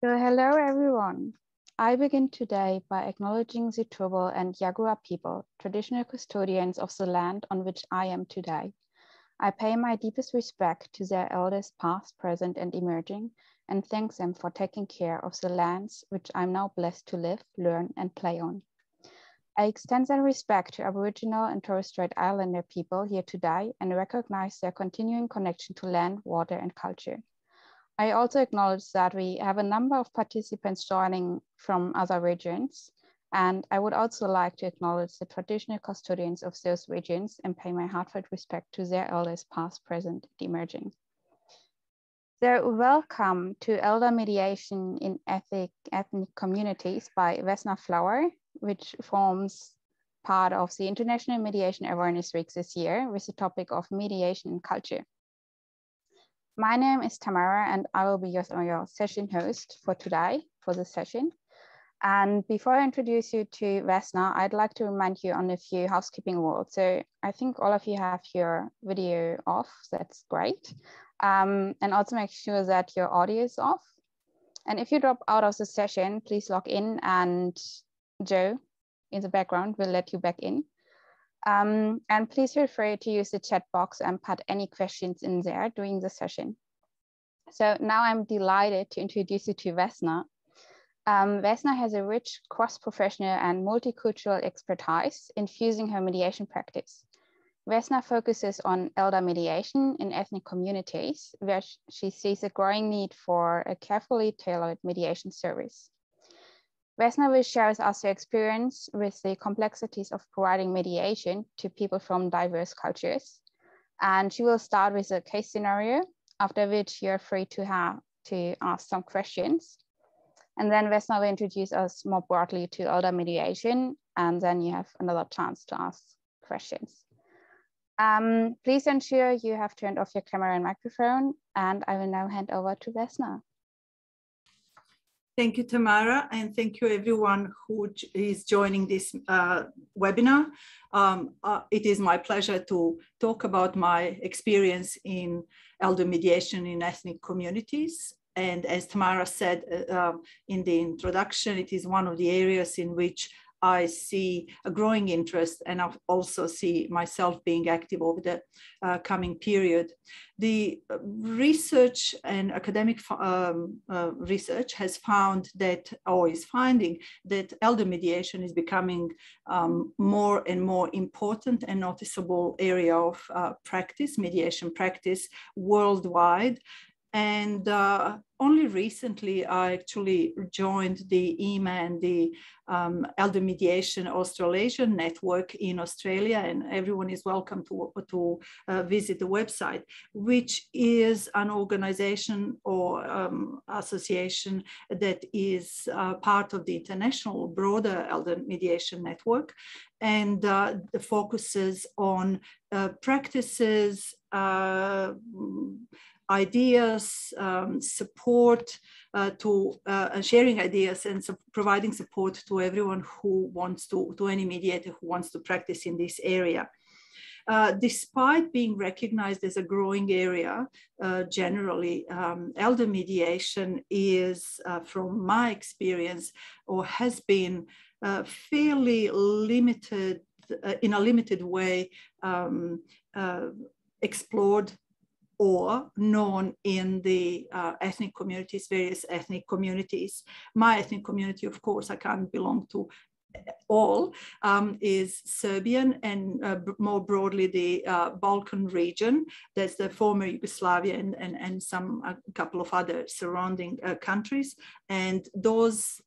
So hello everyone. I begin today by acknowledging the Turrbal and Yagua people, traditional custodians of the land on which I am today. I pay my deepest respect to their elders past, present and emerging, and thank them for taking care of the lands which I'm now blessed to live, learn and play on. I extend that respect to Aboriginal and Torres Strait Islander people here today and recognize their continuing connection to land, water and culture. I also acknowledge that we have a number of participants joining from other regions, and I would also like to acknowledge the traditional custodians of those regions and pay my heartfelt respect to their elders past, present, and emerging. So welcome to Elder Mediation in Ethnic Communities by Vesna Flower, which forms part of the International Mediation Awareness Week this year with the topic of mediation and culture. My name is Tamara and I will be your session host for today, for this session. And before I introduce you to Vesna, I'd like to remind you on a few housekeeping rules. So I think all of you have your video off, that's great. And also make sure that your audio is off. And if you drop out of the session, please log in and Joe in the background will let you back in. And please feel free to use the chat box and put any questions in there during the session. So now I'm delighted to introduce you to Vesna. Vesna has a rich cross-professional and multicultural expertise infusing her mediation practice. Vesna focuses on elder mediation in ethnic communities, where she sees a growing need for a carefully tailored mediation service. Vesna will share with us her experience with the complexities of providing mediation to people from diverse cultures. And she will start with a case scenario, after which you're free to ask some questions. And then Vesna will introduce us more broadly to elder mediation, and then you have another chance to ask questions. Please ensure you have turned off your camera and microphone, and I will now hand over to Vesna. Thank you, Tamara, and thank you everyone who is joining this webinar. It is my pleasure to talk about my experience in elder mediation in ethnic communities. And as Tamara said in the introduction, it is one of the areas in which I see a growing interest, and I also see myself being active over the coming period. The research and academic research has found that, or is finding that elder mediation is becoming more and more important and noticeable area of practice, mediation practice worldwide. And only recently, I actually joined the EMA, the Elder Mediation Australasian Network in Australia, and everyone is welcome to visit the website, which is an organization or association that is part of the international broader Elder Mediation Network, and focuses on practices, ideas, support sharing ideas and providing support to everyone who wants to any mediator who wants to practice in this area. Despite being recognized as a growing area, generally, elder mediation is, from my experience, or has been fairly limited, in a limited way, explored or known in the ethnic communities, various ethnic communities. My ethnic community, of course, I can't belong to all, is Serbian, and more broadly the Balkan region. That's the former Yugoslavia and a couple of other surrounding countries. And those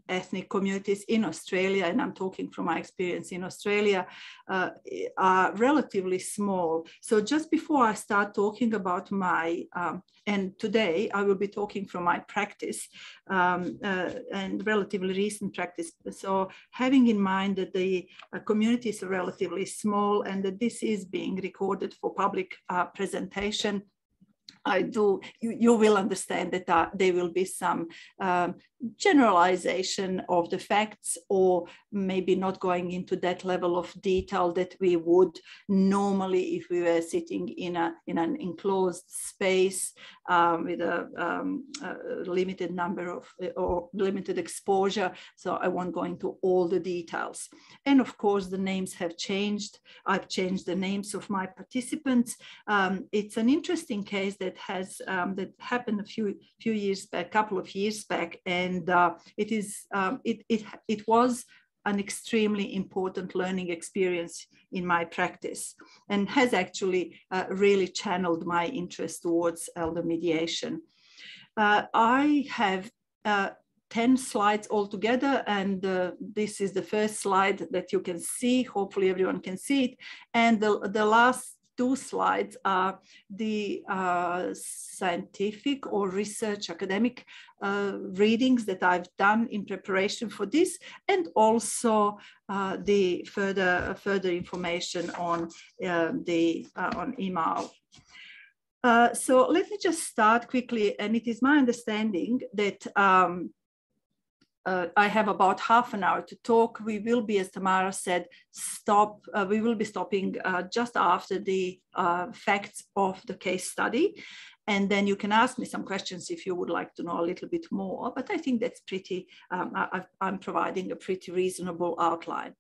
ethnic communities in Australia, and I'm talking from my experience in Australia, are relatively small. So just before I start talking about my, and today I will be talking from my practice and relatively recent practice. So having in mind that the communities are relatively small and that this is being recorded for public presentation, you will understand that there will be some generalization of the facts, or maybe not going into that level of detail that we would normally if we were sitting in an enclosed space with a limited number of or limited exposure. So I won't go into all the details. And of course, the names have changed. I've changed the names of my participants. It's an interesting case that has that happened a couple of years back, and it was an extremely important learning experience in my practice, and has actually really channeled my interest towards elder mediation. I have 10 slides altogether, and this is the first slide that you can see. Hopefully everyone can see it. And the last two slides are the scientific or research academic readings that I've done in preparation for this, and also the further information on on email. So let me just start quickly, and it is my understanding that I have about half an hour to talk. We will be, as Tamara said, we will be stopping just after the facts of the case study. And then you can ask me some questions if you would like to know a little bit more. But I think that's pretty, I'm providing a pretty reasonable outline.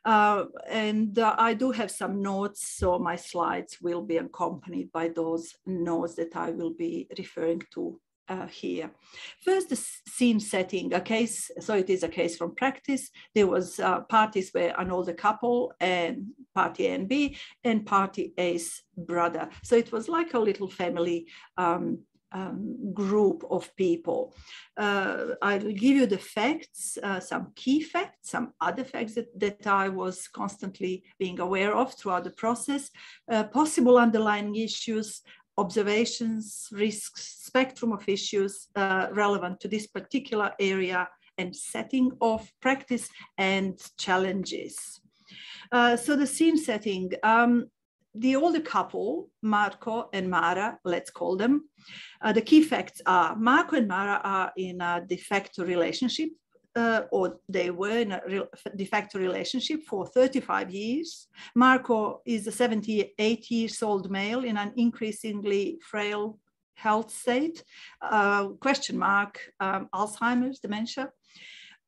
I do have some notes, so my slides will be accompanied by those notes that I will be referring to here. First, the scene setting, a case. So it is a case from practice. There was parties were an older couple, and party A and B, and party A's brother. So it was like a little family group of people. I will give you the facts, some key facts, some other facts that I was constantly being aware of throughout the process, possible underlying issues, observations, risks, spectrum of issues relevant to this particular area and setting of practice, and challenges. So the scene setting, the older couple, Marko and Mara, let's call them. The key facts are Marko and Mara are in a de facto relationship, or they were in a de facto relationship for 35 years. Marko is a 78-year-old male in an increasingly frail health state, Alzheimer's, dementia.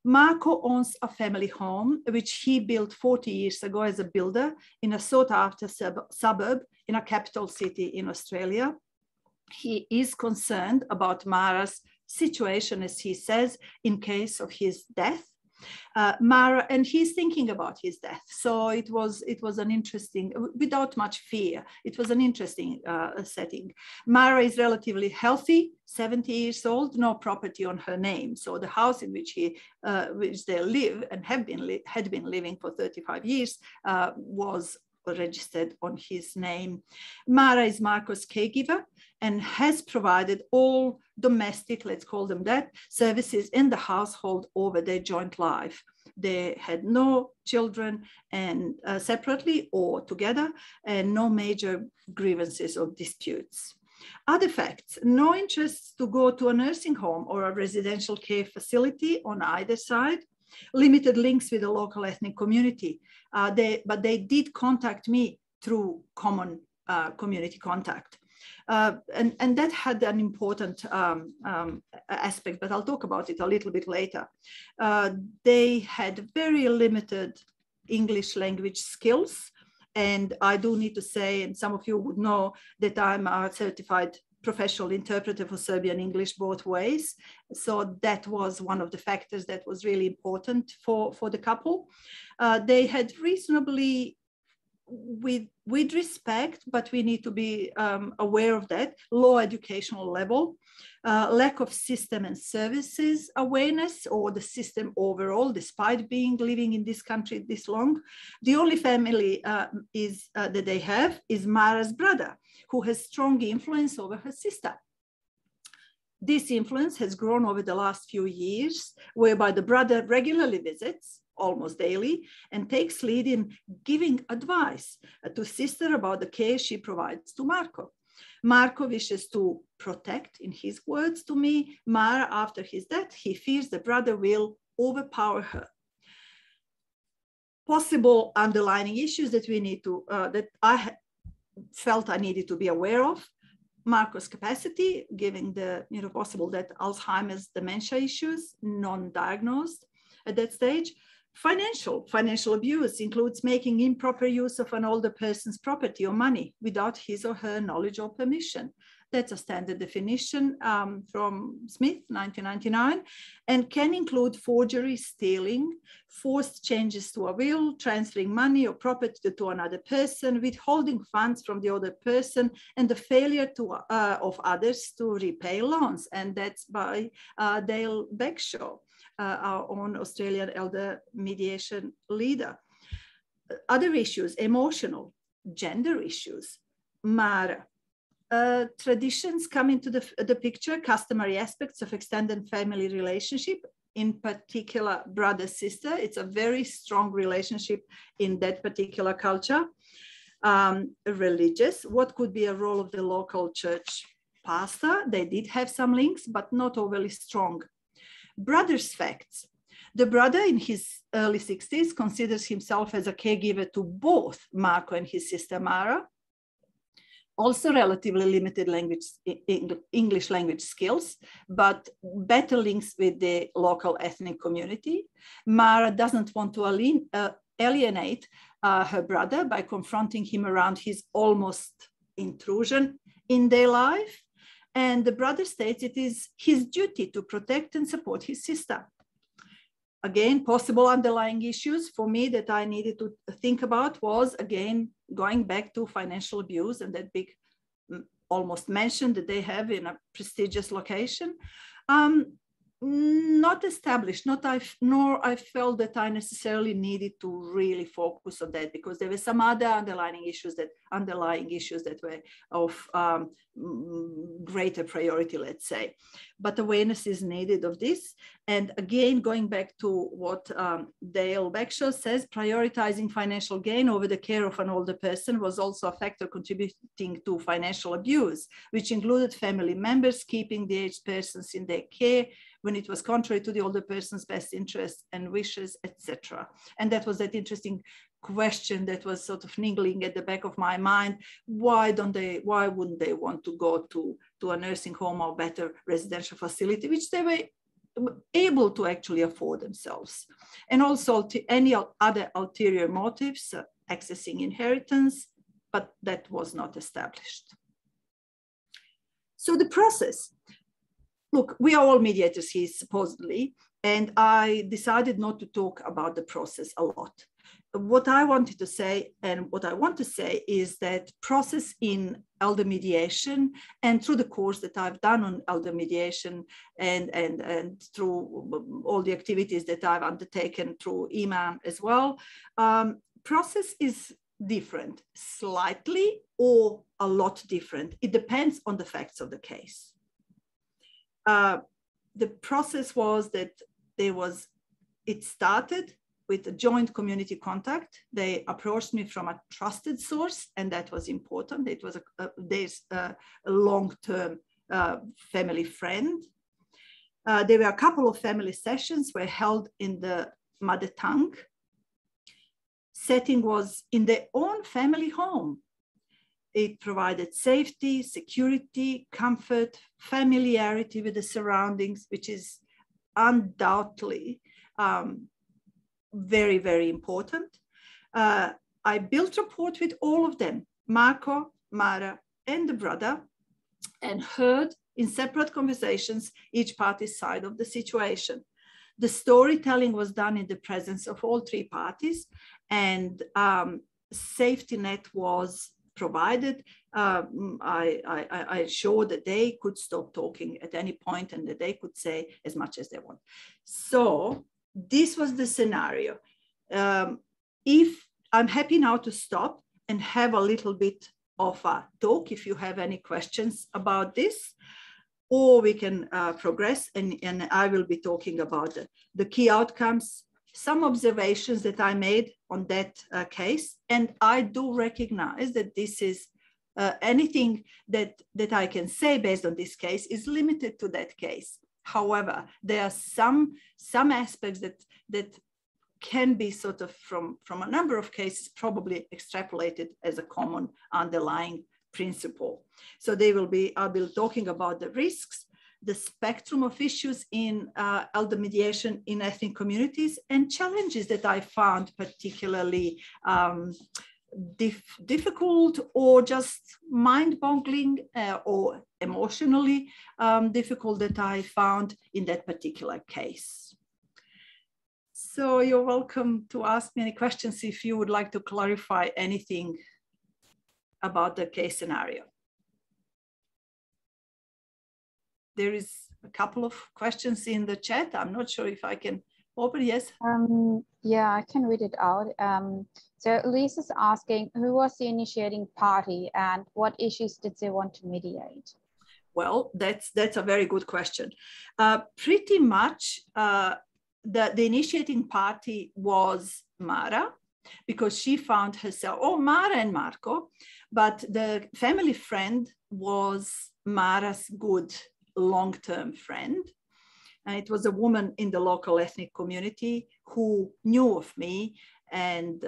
Marko owns a family home, which he built 40 years ago as a builder in a sought-after suburb in a capital city in Australia. He is concerned about Mara's situation, as he says, in case of his death. And he's thinking about his death. So it was an interesting, without much fear, it was an interesting setting. Mara is relatively healthy, 70 years old, no property on her name. So the house in which they live and had been living for 35 years was registered on his name. Mara is Marko's caregiver and has provided all domestic, let's call them that, services in the household over their joint life. They had no children, and separately or together, and no major grievances or disputes. Other facts: no interest to go to a nursing home or a residential care facility on either side. Limited links with the local ethnic community, but they did contact me through common community contact. And that had an important aspect, but I'll talk about it a little bit later. They had very limited English language skills. And I do need to say, and some of you would know, that I'm a certified professional interpreter for Serbian English both ways. So that was one of the factors that was really important for the couple. They had reasonably, with respect, but we need to be aware of that, low educational level, lack of system and services awareness, or the system overall, despite living in this country this long. The only family that they have is Mara's brother, who has strong influence over her sister. This influence has grown over the last few years, whereby the brother regularly visits, almost daily, and takes lead in giving advice to sister about the care she provides to Marko. Marco wishes to protect, in his words to me, Mara after his death. He fears the brother will overpower her. Possible underlying issues that we need to, that I felt I needed to be aware of. Marco's capacity, given the possible that Alzheimer's dementia issues, non-diagnosed at that stage. Financial abuse includes making improper use of an older person's property or money without his or her knowledge or permission. That's a standard definition from Smith, 1999, and can include forgery, stealing, forced changes to a will, transferring money or property to another person, withholding funds from the other person, and the failure of others to repay loans. And that's by Dale Bagshaw, our own Australian elder mediation leader. Other issues, emotional, gender issues, Mara. Traditions come into the picture, customary aspects of extended family relationship, in particular brother-sister. It's a very strong relationship in that particular culture. Religious, what could be a role of the local church pastor? They did have some links, but not overly strong. Brothers' facts. The brother in his early 60s considers himself as a caregiver to both Marco and his sister Mara. Also relatively limited English language skills, but better links with the local ethnic community. Mara doesn't want to alienate her brother by confronting him around his almost intrusion in their life. And the brother states it is his duty to protect and support his sister. Again, possible underlying issues for me that I needed to think about was, again, going back to financial abuse and that big, almost mentioned that they have in a prestigious location. Not established, nor I felt that I necessarily needed to really focus on that, because there were some other underlying issues that were of greater priority, let's say. But awareness is needed of this. And again, going back to what Dale Bagshaw says, prioritizing financial gain over the care of an older person was also a factor contributing to financial abuse, which included family members keeping the aged persons in their care when it was contrary to the older person's best interests and wishes, etc. And that was that interesting question that was sort of niggling at the back of my mind. Why wouldn't they want to go to a nursing home or better residential facility, which they were able to actually afford themselves? And also any other ulterior motives, accessing inheritance, but that was not established. So the process. Look, we are all mediators here, supposedly, and I decided not to talk about the process a lot. What I wanted to say, and what I want to say, is that process in elder mediation, and through the course that I've done on elder mediation, and through all the activities that I've undertaken through EMAN as well, process is different, slightly or a lot different. It depends on the facts of the case. The process was that it started with a joint community contact. They approached me from a trusted source, and that was important. It was a long-term family friend. There were a couple of family sessions were held in the mother tongue. Setting was in their own family home. It provided safety, security, comfort, familiarity with the surroundings, which is undoubtedly very, very important. I built rapport with all of them, Marco, Mara, and the brother, and heard in separate conversations each party's side of the situation. The storytelling was done in the presence of all three parties, and safety net was provided. I showed that they could stop talking at any point and that they could say as much as they want. So this was the scenario. If I'm happy now to stop and have a little bit of a talk, if you have any questions about this, or we can progress, and I will be talking about the key outcomes, some observations that I made on that case. And I do recognize that this is anything that I can say based on this case is limited to that case. However, there are some aspects that can be sort of from a number of cases probably extrapolated as a common underlying principle. So I'll be talking about the risks, the spectrum of issues in elder mediation in ethnic communities, and challenges that I found particularly difficult or just mind-boggling or emotionally difficult that I found in that particular case. So you're welcome to ask me any questions if you would like to clarify anything about the case scenario. There is a couple of questions in the chat. I'm not sure if I can open. Yes. Yeah, I can read it out. So Elise is asking, who was the initiating party and what issues did they want to mediate? Well, that's a very good question. Pretty much the initiating party was Mara, because she found herself, Mara and Marco, but the family friend was Mara's good long-term friend. And it was a woman in the local ethnic community who knew of me, and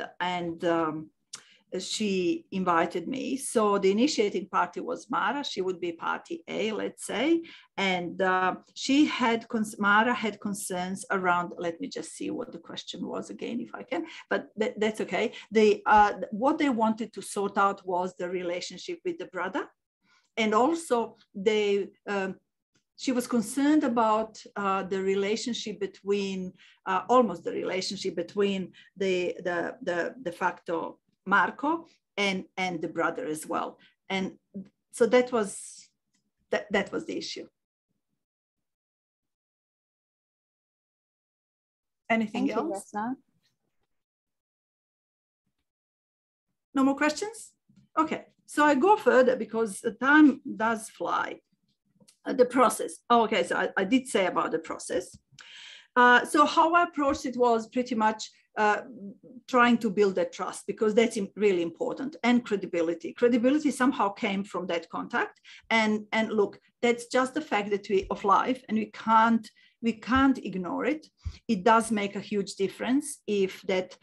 she invited me. So the initiating party was Mara. She would be party A, let's say. And Mara had concerns around, let me just see what the question was again, if I can, but that's okay. What they wanted to sort out was the relationship with the brother. And also she was concerned about the relationship between, almost the relationship between the de facto Marco and the brother as well. And so that was the issue. Anything else? Thank you, Vesna. No more questions? Okay, so I go further because the time does fly. The process. Okay, so I did say about the process. So how I approached it was pretty much trying to build that trust, because that's really important, and credibility. Credibility somehow came from that contact. And look, that's just the fact that of life, and we can't ignore it. It does make a huge difference if that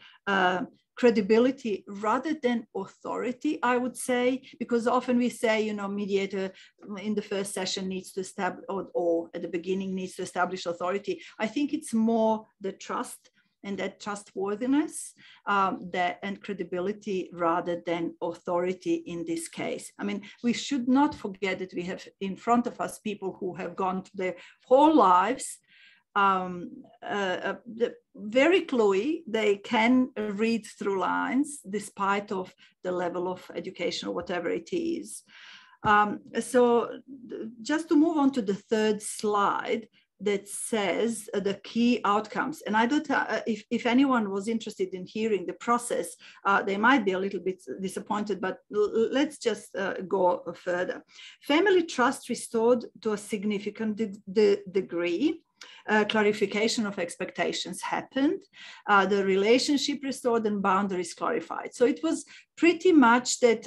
credibility rather than authority, I would say, because often we say, mediator in the first session needs to establish, or at the beginning needs to establish authority. I think it's more the trust and that trustworthiness and credibility rather than authority in this case. I mean, we should not forget that we have in front of us people who have gone to their whole lives very cluey. They can read through lines despite of the level of education or whatever it is. So just to move on to the third slide that says the key outcomes. And I don't, if anyone was interested in hearing the process, they might be a little bit disappointed, but let's just go further. Family trust restored to a significant degree. Clarification of expectations happened, the relationship restored, and boundaries clarified. So it was pretty much that.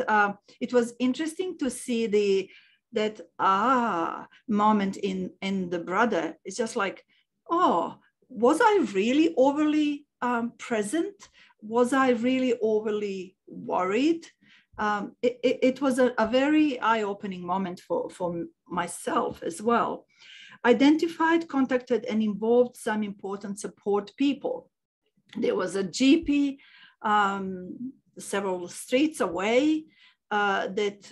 It was interesting to see that moment in the brother. It's just like, was I really overly present? Was I really overly worried? It was a very eye-opening moment for myself as well. Identified, contacted, and involved some important support people. There was a GP several streets away that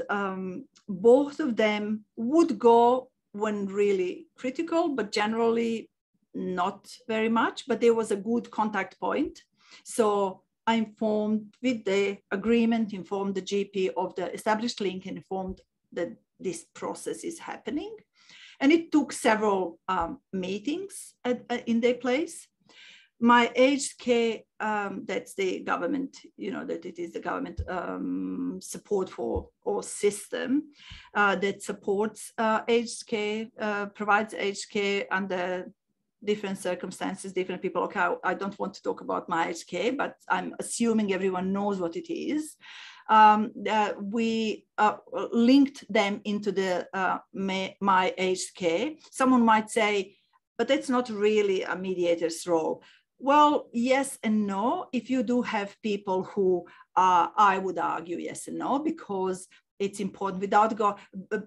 both of them would go when really critical, but generally not very much, but there was a good contact point. So I informed with the agreement, informed the GP of the established link, and informed that this process is happening. And it took several meetings in their place. My aged care, that's the government, that it is the government support for or system that supports aged care, provides aged care under different circumstances, different people. Okay, I don't want to talk about my aged care, but I'm assuming everyone knows what it is. we linked them into the My Aged Care. Someone might say, but that's not really a mediator's role. Well, yes and no. If you do have people who I would argue yes and no, because it's important without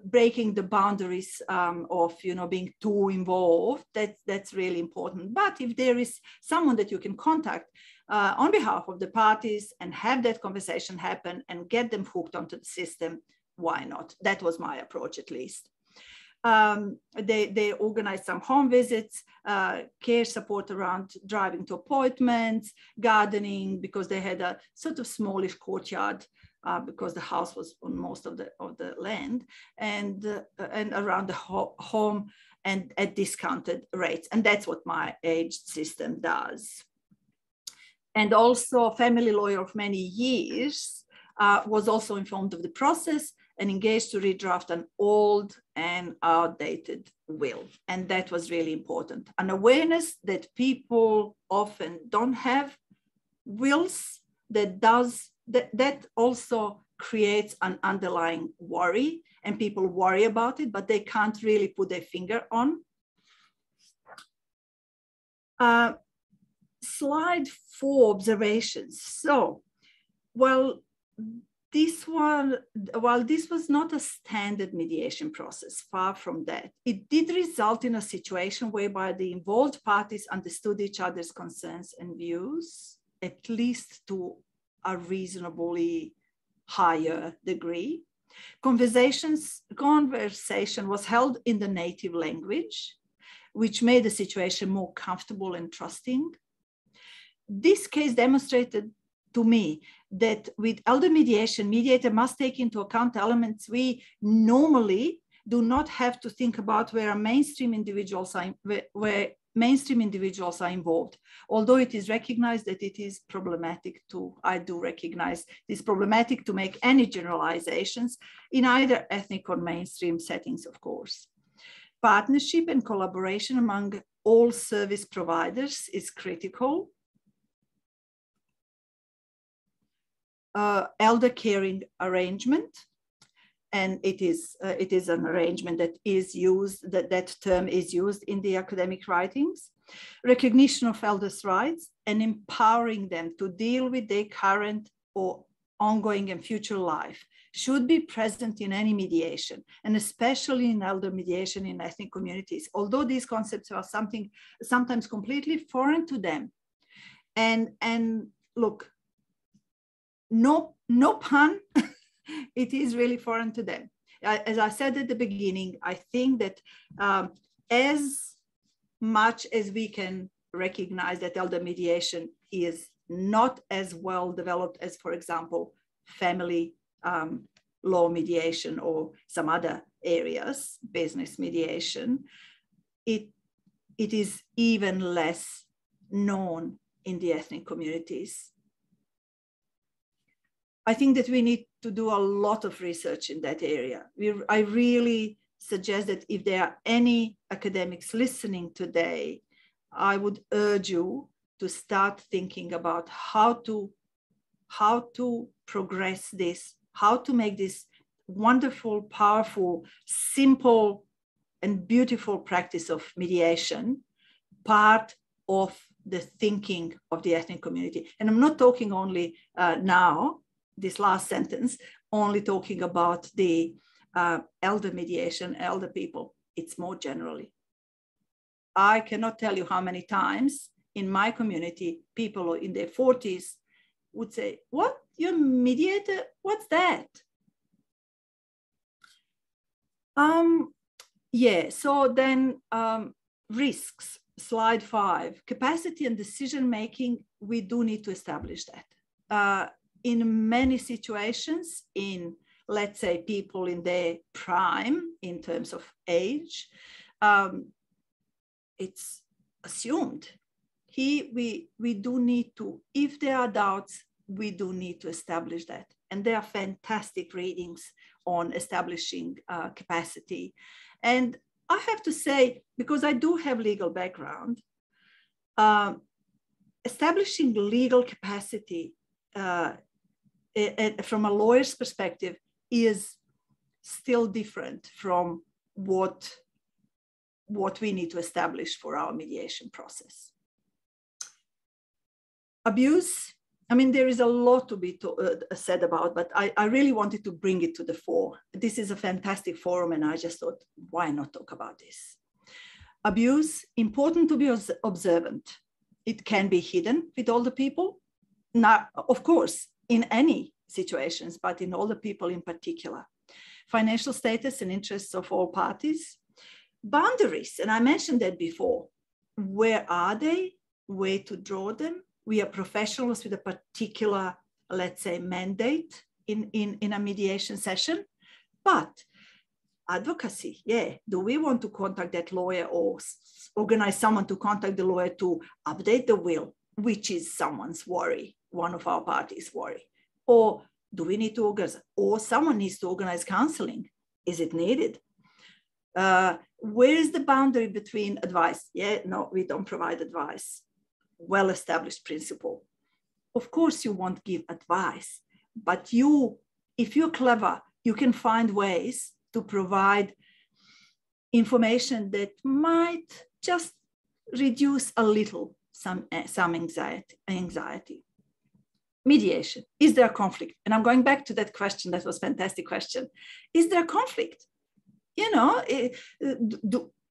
breaking the boundaries of being too involved. That's really important. But if there is someone that you can contact on behalf of the parties and have that conversation happen and get them hooked onto the system, why not? That was my approach, at least. They organized some home visits, care support around driving to appointments, gardening, because they had a sort of smallish courtyard because the house was on most of the land, and around the home, and at discounted rates. And that's what my aged system does. And also, family lawyer of many years was also informed of the process and engaged to redraft an old and outdated will. And that was really important. An awareness that people often don't have wills, that also creates an underlying worry, and people worry about it, but they can't really put their finger on. Slide 4, observations. So, while this was not a standard mediation process, far from that, it did result in a situation whereby the involved parties understood each other's concerns and views, at least to a reasonably higher degree. Conversation was held in the native language, which made the situation more comfortable and trusting. This case demonstrated to me that with elder mediation, mediator must take into account elements we normally do not have to think about where mainstream individuals are involved. Although it is recognized that it is problematic I do recognize it's problematic to make any generalizations in either ethnic or mainstream settings, of course. Partnership and collaboration among all service providers is critical. Elder caring arrangement, and it is an arrangement that is used, that term is used in the academic writings. Recognition of elders' rights and empowering them to deal with their current or ongoing and future life should be present in any mediation, and especially in elder mediation in ethnic communities, although these concepts are sometimes completely foreign to them. And look, no pun, it is really foreign to them. As I said at the beginning, I think that as much as we can recognize that elder mediation is not as well developed as, for example, family law mediation or some other areas, business mediation, it is even less known in the ethnic communities. I think that we need to do a lot of research in that area. I really suggest that if there are any academics listening today, I would urge you to start thinking about how to progress this, how to make this wonderful, powerful, simple, and beautiful practice of mediation part of the thinking of the ethnic community. And I'm not talking only now, this last sentence, only talking about the elder mediation, elder people. It's more generally. I cannot tell you how many times in my community, people in their 40s would say, "What, you're a mediator? What's that?" Yeah, so then risks, slide 5, capacity and decision-making, we do need to establish that. In many situations, in, let's say, people in their prime in terms of age, it's assumed. We do need to, if there are doubts, we do need to establish that. And there are fantastic readings on establishing capacity. And I have to say, because I do have legal background, establishing legal capacity from a lawyer's perspective, is still different from what we need to establish for our mediation process. Abuse, I mean, there is a lot to be said about, but I really wanted to bring it to the fore. This is a fantastic forum, and I just thought, why not talk about this? Abuse, important to be observant. It can be hidden with older people. Now, of course, in any situations, but in older people in particular. Financial status and interests of all parties. Boundaries, and I mentioned that before. Where are they? Where to draw them? We are professionals with a particular, let's say, mandate in a mediation session. But advocacy, yeah, do we want to contact that lawyer or organize someone to contact the lawyer to update the will, which is someone's worry, one of our parties' worry? Or do we need to organize, or someone needs to organize counseling? Is it needed? Where is the boundary between advice? Yeah, no, we don't provide advice. Well-established principle. Of course, you won't give advice, but if you're clever, you can find ways to provide information that might just reduce a little some anxiety. Mediation. Is there a conflict? And I'm going back to that question. That was a fantastic question. Is there a conflict? You know,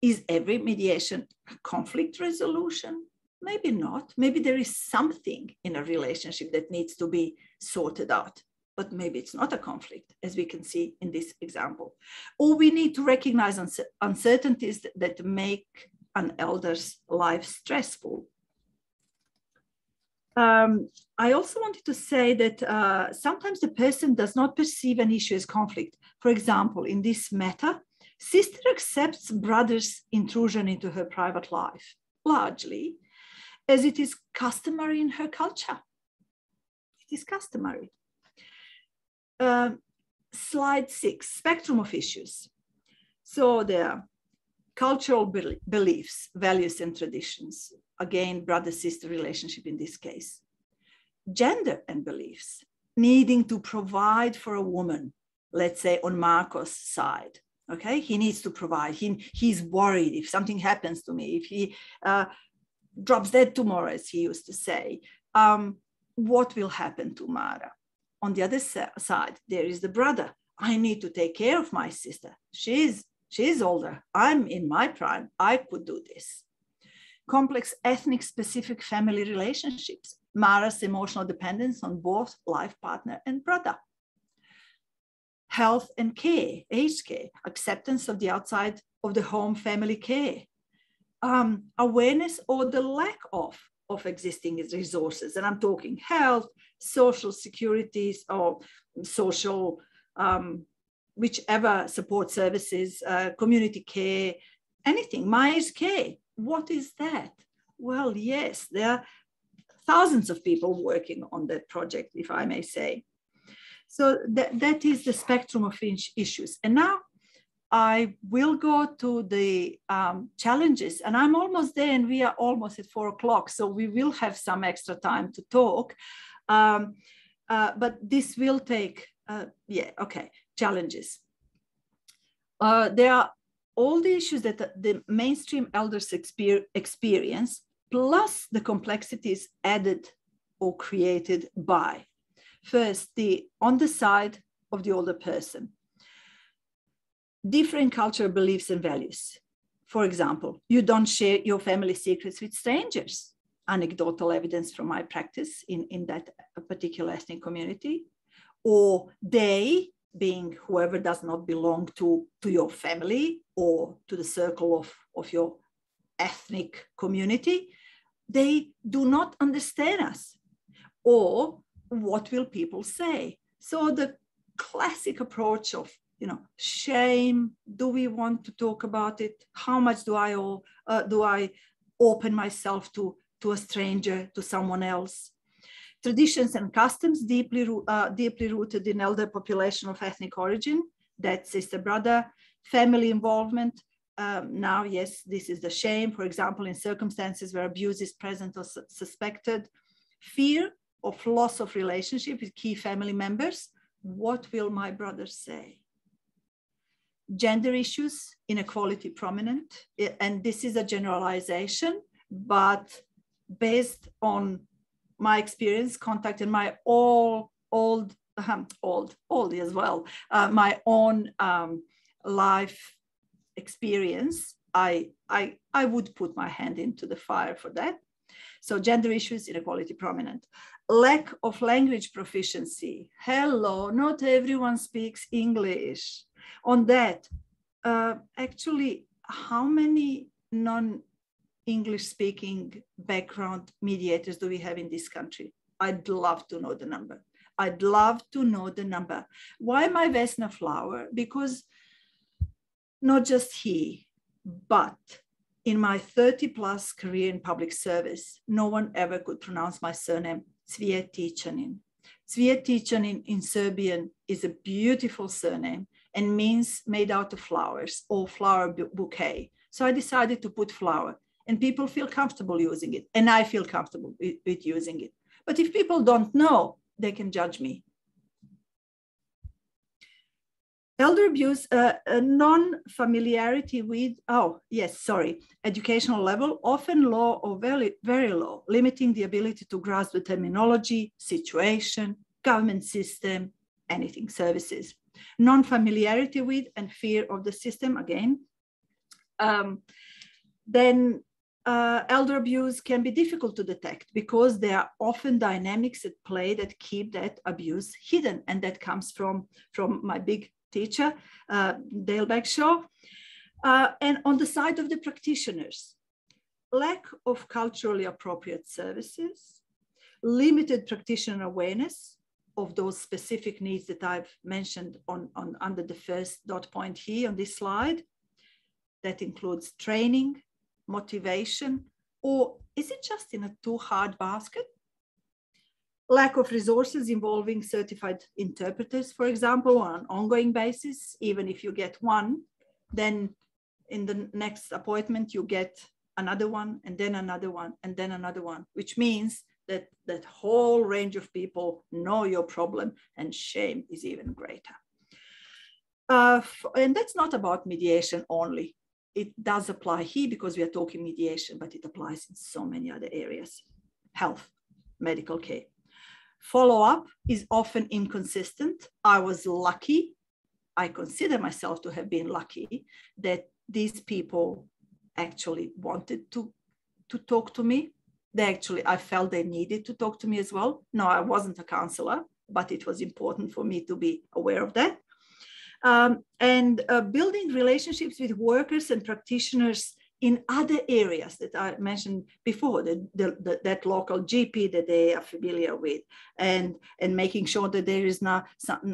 is every mediation a conflict resolution? Maybe not. Maybe there is something in a relationship that needs to be sorted out, but maybe it's not a conflict, as we can see in this example. Or we need to recognize uncertainties that make an elder's life stressful. I also wanted to say that sometimes the person does not perceive an issue as conflict. For example, in this matter, sister accepts brother's intrusion into her private life, largely, as it is customary in her culture. It is customary. Slide 6, spectrum of issues. So there are cultural beliefs, values, and traditions. Again, brother-sister relationship in this case. Gender and beliefs, needing to provide for a woman, let's say on Marco's side, okay? He needs to provide. He's worried if something happens to me, if he drops dead tomorrow, as he used to say, what will happen to Mara? On the other side, there is the brother. I need to take care of my sister. She's older. I'm in my prime. I could do this. Complex ethnic specific family relationships. Mara's emotional dependence on both life partner and brother. Health and care, aged care, acceptance of the outside of the home family care. Awareness or the lack of existing resources. And I'm talking health, social securities, or social, whichever support services, community care, anything, my care. What is that? Well, yes, there are thousands of people working on that project, if I may say. So that is the spectrum of issues. And now I will go to the challenges, and I'm almost there, and we are almost at 4 o'clock, so we will have some extra time to talk. But this will take, challenges. There are all the issues that the mainstream elders experience, plus the complexities added or created by. First, on the side of the older person. Different cultural beliefs and values. For example, you don't share your family secrets with strangers. Anecdotal evidence from my practice in that particular ethnic community. Or they, being whoever does not belong to your family or to the circle of your ethnic community, they do not understand us. Or what will people say? So the classic approach of, shame. Do we want to talk about it? How much do I open myself to a stranger, to someone else? Traditions and customs deeply rooted in elder population of ethnic origin, that sister-brother, family involvement. Now, yes, this is the shame, for example, in circumstances where abuse is present or suspected. Fear of loss of relationship with key family members. What will my brother say? Gender issues, inequality prominent. And this is a generalization, but based on my experience, contact, and my old as well, my own life experience, I would put my hand into the fire for that. So gender issues, inequality prominent. Lack of language proficiency. Hello, not everyone speaks English. On that, actually, how many non-English speaking background mediators do we have in this country? I'd love to know the number. I'd love to know the number. Why my Vesna flower? Because not just he, but in my 30+ career in public service, no one ever could pronounce my surname, Cvjetićanin. Cvjetićanin in Serbian is a beautiful surname and means made out of flowers or flower bouquet. So I decided to put flower, and people feel comfortable using it, and I feel comfortable with using it. But if people don't know, they can judge me. Elder abuse, non-familiarity with, educational level, often low or very, very low, limiting the ability to grasp the terminology, situation, government system, anything, services. Non-familiarity with and fear of the system, again. Then elder abuse can be difficult to detect because there are often dynamics at play that keep that abuse hidden. And that comes from my big teacher, Dale Bagshaw. And on the side of the practitioners, lack of culturally appropriate services, limited practitioner awareness of those specific needs that I've mentioned under the first dot point here on this slide. That includes training, motivation, or is it just in a too hard basket? Lack of resources involving certified interpreters, for example, on an ongoing basis. Even if you get one, then in the next appointment, you get another one, and then another one, and then another one, which means that that whole range of people know your problem, and shame is even greater. And that's not about mediation only. It does apply here because we are talking mediation, but it applies in so many other areas. Health, medical care. Follow-up is often inconsistent. I was lucky. I consider myself to have been lucky that these people actually wanted to talk to me. I felt they needed to talk to me as well. No, I wasn't a counselor, but it was important for me to be aware of that. Building relationships with workers and practitioners in other areas that I mentioned before, that local GP that they are familiar with, and making sure that there is not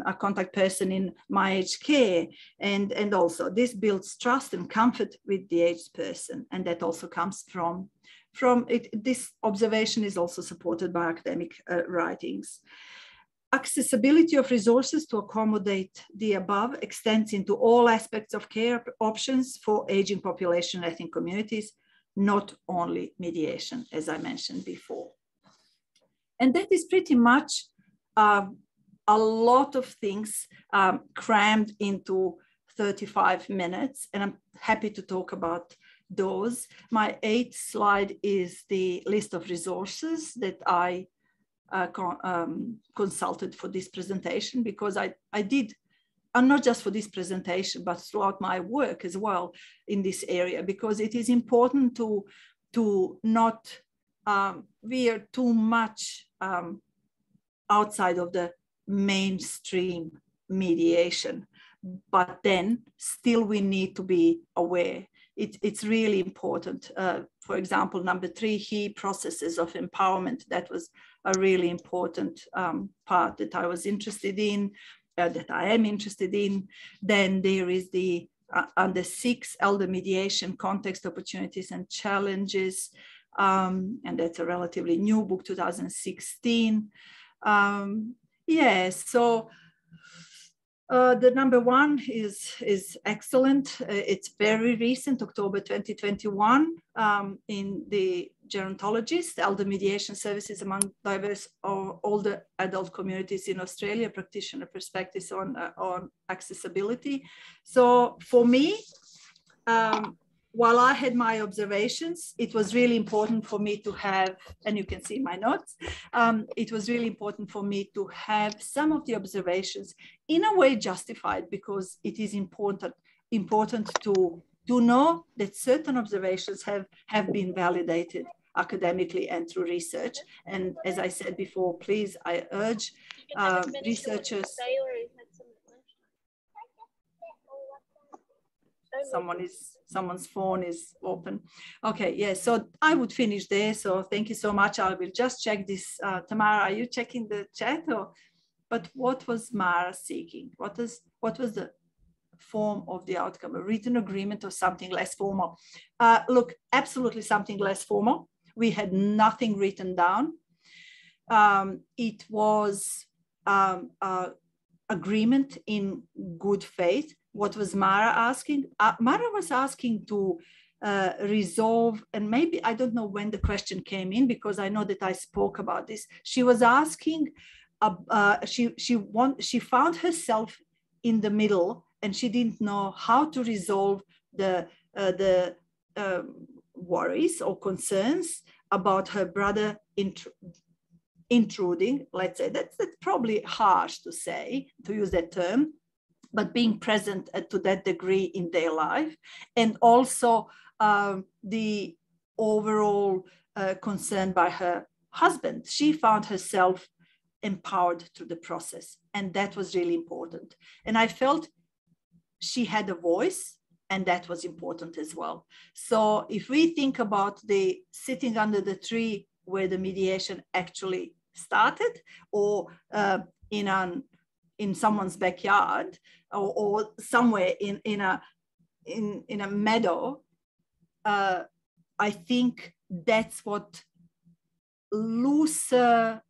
a contact person in my aged care. And also this builds trust and comfort with the aged person. And that also comes from it. This observation is also supported by academic writings. Accessibility of resources to accommodate the above extends into all aspects of care options for aging population and ethnic communities, not only mediation, as I mentioned before. And that is pretty much a lot of things crammed into 35 minutes, and I'm happy to talk about those. My 8th slide is the list of resources that I consulted for this presentation, because I did, and not just for this presentation, but throughout my work as well in this area, because it is important to not veer too much outside of the mainstream mediation, but then still we need to be aware. It's really important. For example, number 3 here, processes of empowerment. That was a really important part that I was interested in, that I am interested in. Then there is the under 6, elder mediation, context, opportunities and challenges. And that's a relatively new book, 2016. Yes, so The number one is excellent. It's very recent, October 2021, in the Gerontologist, Elder Mediation Services among Diverse Older Adult Communities in Australia, practitioner perspectives on accessibility. So for me, while I had my observations, it was really important for me to have, and you can see my notes, it was really important for me to have some of the observations in a way justified, because it is important to know that certain observations have been validated academically and through research. And as I said before, please, I urge researchers. Someone's phone is open. Okay, yeah, so I would finish there. So thank you so much. I will just check this. Tamara, are you checking the chat? But what was Mara seeking? What was the form of the outcome? A written agreement or something less formal? Look, absolutely something less formal. We had nothing written down. It was agreement in good faith. What was Mara asking? Mara was asking to resolve, and maybe, I don't know when the question came in, because I know that I spoke about this. She was asking, she found herself in the middle, and she didn't know how to resolve the worries or concerns about her brother intruding, let's say. That's probably harsh to say, to use that term, but being present to that degree in their life, and also the overall concern by her husband. She found herself empowered through the process, and that was really important. And I felt she had a voice, and that was important as well. So if we think about the sitting under the tree where the mediation actually started, or in someone's backyard, or somewhere in a meadow, I think that's what looser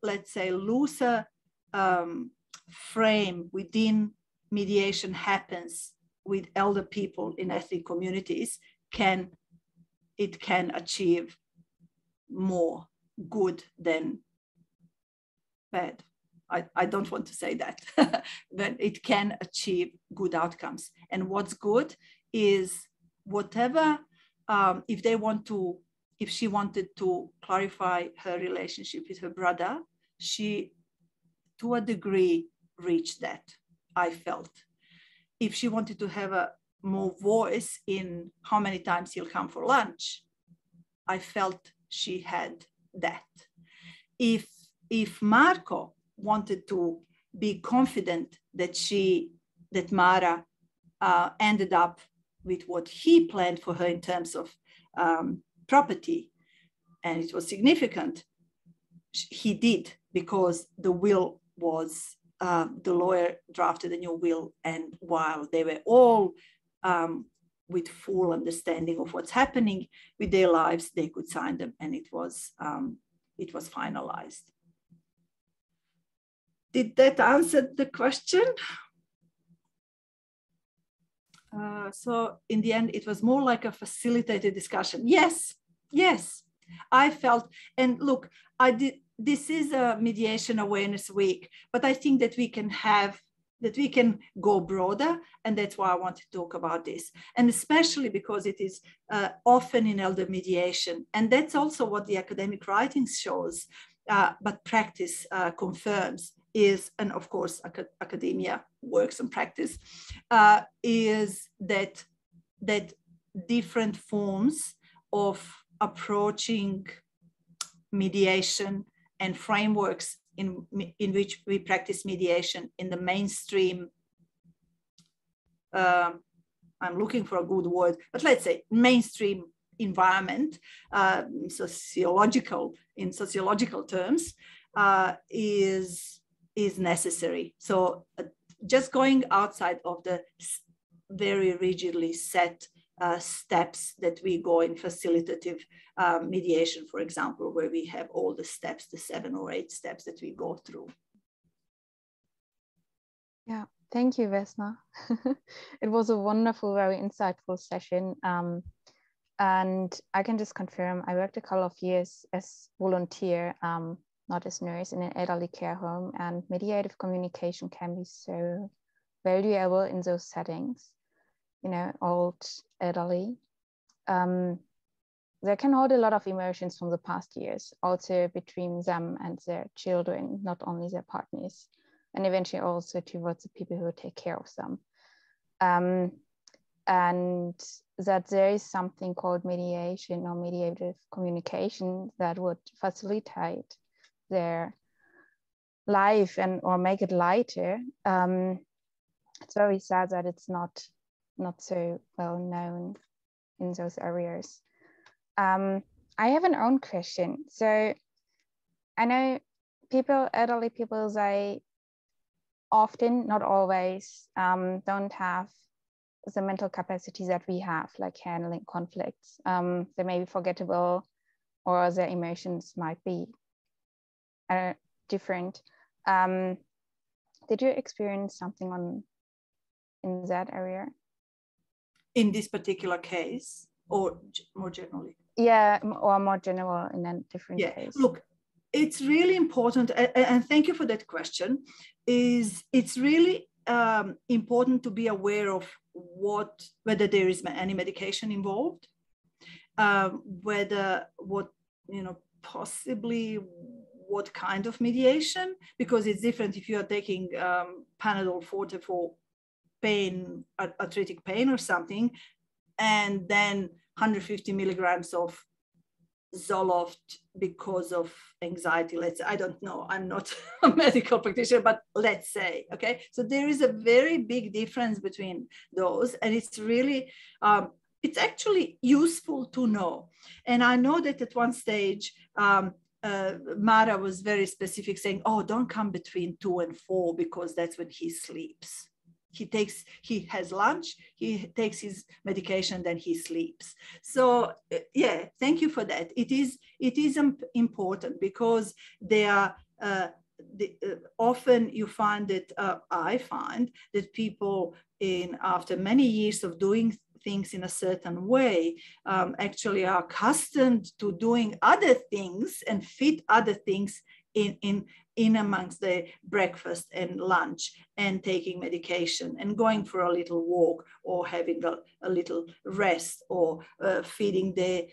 frame within mediation happens with elder people in ethnic communities, it can achieve more good than bad. I don't want to say that, but it can achieve good outcomes. And what's good is whatever, if she wanted to clarify her relationship with her brother, she, to a degree, reached that, I felt. If she wanted to have a more voice in how many times he'll come for lunch, I felt she had that. If Marco wanted to be confident that Mara ended up with what he planned for her in terms of property, and it was significant, he did, because the will was, the lawyer drafted a new will, and while they were all with full understanding of what's happening with their lives, they could sign them, and it was finalized. Did that answer the question? So in the end, it was more like a facilitated discussion. Yes, I felt, and look, this is a Mediation Awareness Week, but I think that we can go broader, and that's why I want to talk about this. And especially because it is often in elder mediation, and that's also what the academic writing shows, but practice confirms, is, and of course academia works and practice, is that different forms of approaching mediation and frameworks in which we practice mediation in the mainstream, I'm looking for a good word, but let's say mainstream environment, in sociological terms, is necessary. So just going outside of the very rigidly set steps that we go in facilitative mediation, for example, where we have all the steps, the 7 or 8 steps that we go through. Yeah, Thank you, Vesna. It was a wonderful, very insightful session. And I can just confirm, I worked a couple of years as volunteer, not as nurse, in an elderly care home, and mediative communication can be so valuable in those settings, you know, old, elderly. They can hold a lot of emotions from the past years, also between them and their children, not only their partners, and eventually also towards the people who take care of them. And that there is something called mediation or mediative communication that would facilitate their life and or make it lighter. It's very sad that it's not so well known in those areas. I have an own question. So I know people, elderly people, they often, not always, don't have the mental capacity that we have, like handling conflicts. They may be forgettable, or their emotions might be different. Did you experience something in that area? In this particular case, or more generally? Yeah, or more general in a different case. Look, it's really important, and thank you for that question. It's really important to be aware of whether there is any medication involved, possibly what kind of mediation, because it's different if you are taking Panadol Forte for pain, arthritic pain or something, and then 150 milligrams of Zoloft because of anxiety. Let's say, I don't know, I'm not a medical practitioner, but let's say, okay. So there is a very big difference between those, and it's really, it's actually useful to know. And I know that at one stage, Mara was very specific, saying, oh, don't come between 2 and 4 because that's when he sleeps. He has lunch, he takes his medication, then he sleeps. So yeah, thank you for that. It is important because they are often you find that I find that people after many years of doing things in a certain way actually are accustomed to doing other things and fit other things in amongst the breakfast and lunch and taking medication and going for a little walk or having a little rest or feeding the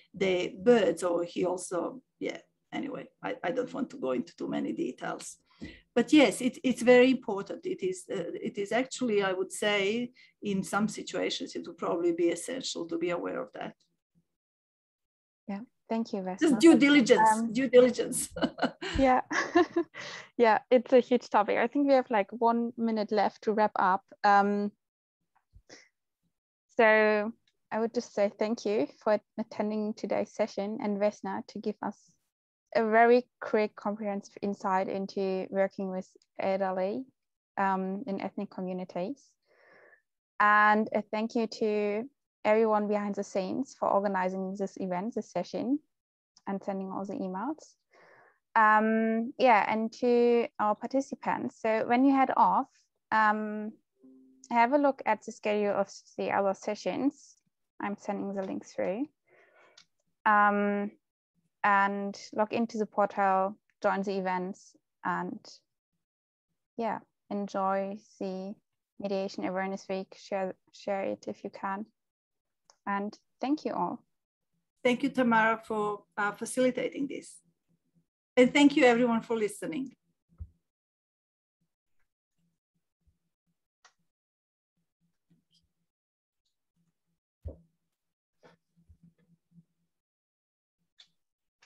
birds. Or he also, yeah, anyway, I don't want to go into too many details. But yes, it's very important. It is actually, I would say, in some situations, it would probably be essential to be aware of that. Yeah, thank you, Vesna. Just due diligence. Yeah, yeah, it's a huge topic. I think we have like 1 minute left to wrap up. So I would just say thank you for attending today's session, and Vesna to give us a very quick, comprehensive insight into working with elderly in ethnic communities. And a thank you to everyone behind the scenes for organizing this event, this session, and sending all the emails. Yeah, and to our participants. So when you head off, have a look at the schedule of the other sessions. I'm sending the links through. And log into the portal, join the events, and yeah, enjoy the Mediation Awareness Week. Share it if you can. And thank you all. Thank you, Tamara, for facilitating this. And thank you everyone for listening.